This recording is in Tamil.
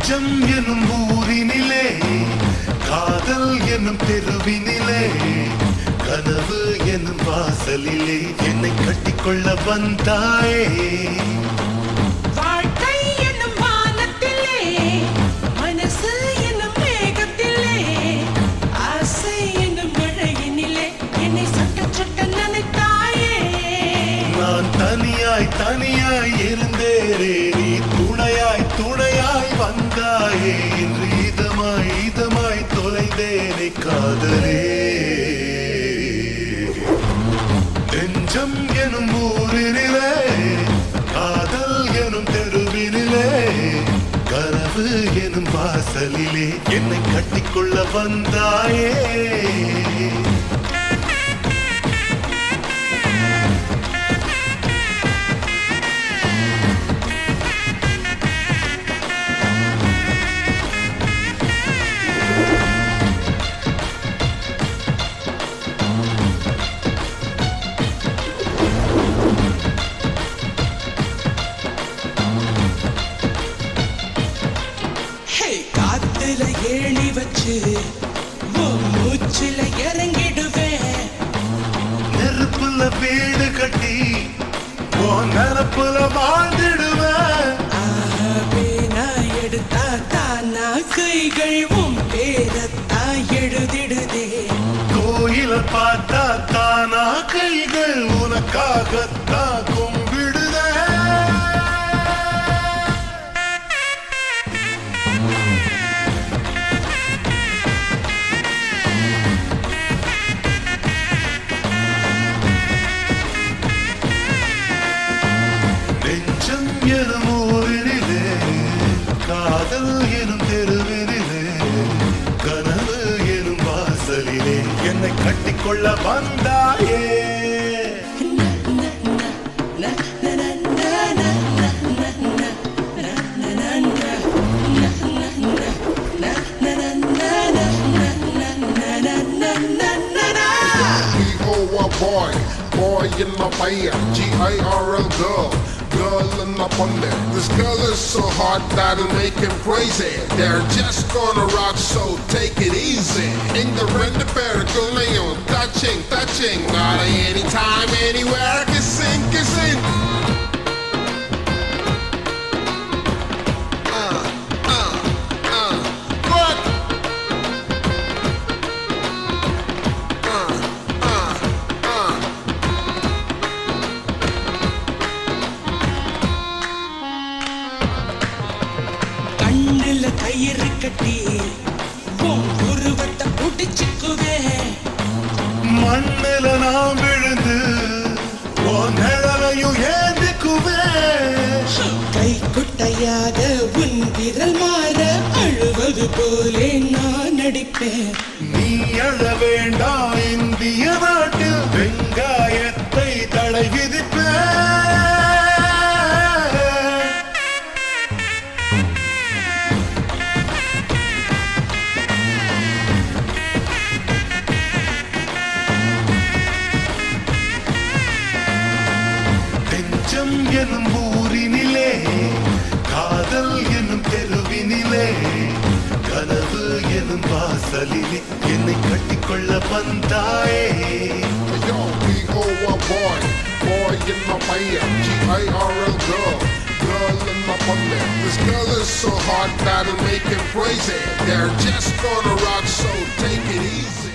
நெஞ்சம் எனும் ஊரினிலே காதல் எனும் தெருவினிலே கனவு எனும் வாசலிலே என்னை கட்டிக்கொள்ள வந்தாயே. வாழ்க்கை எனும் வானத்திலே மனசு எனும் மேகத்திலே ஆசை எனும் மழையினிலே என்னை சொட்ட சொட்ட நினைத்தாயே. நான் தனியாய் தனியாய் இருந்தேனே, நீ துணையாய் துணையாய் வந்தாயே. இன்று இதமாய் இதமாய் தொலைந்தேனே காதலே. நெஞ்சம் எனும் ஊரினிலே காதல் எனும் தெருவினிலே கனவு எனும் வாசலிலே என்னை கட்டிக்கொள்ள வந்தாயே. காத்துல ஏழி வச்சு மூச்சுல இறங்கிடுவேன். நெருப்புல வீடு கட்டி நெருப்புல வாழ்ந்துடுவேன். நான் எடுத்தா தானா கைகள் உன் பேரத்தா எழுதிடுதே. கோயில பார்த்தா தானா கைகள் உனக்காகத்தான் கும்பிடுதே. நெஞ்சம் எனும் ஊரினிலே காதல் எனும் தெருவினிலே கனவு எனும் வாசலிலே என்னை கட்டிக்கொள்ள வந்தாயே. Boy in my fire, G-I-R-L girl, girl in my ponder. This girl is so hot that it'll make him crazy. They're just gonna rock, so take it easy. In the rent the pericle, touching, not anytime, anywhere, kissing. கண்ணுல கயிறு கட்டி உன் உருவத்தை புடிச்சுக்குவேன். மண்ணில நான் விழுந்து உன் நிழலையும் ஏந்திக்குவேன். கை குட்டையாக உன் விரல் மாற அழுவது போலே நான் நடிப்பேன். நீ அழ வேண்டாம், இந்திய நாட்டில் வெங்காயத்தை தடை விதிப்பேன். நெஞ்சம் எனும் ஊரினிலே காதல் எனும் தெருவினிலே கனவு எனும் வாசலிலே என்னை கட்டிக்கொள்ள வந்தாயே. Yo, B-O-1 boy in my fire, G-I-R-L girl, girl in my ponder. This girl is so hot that it'll make him crazy. They're just gonna rock, so take it easy.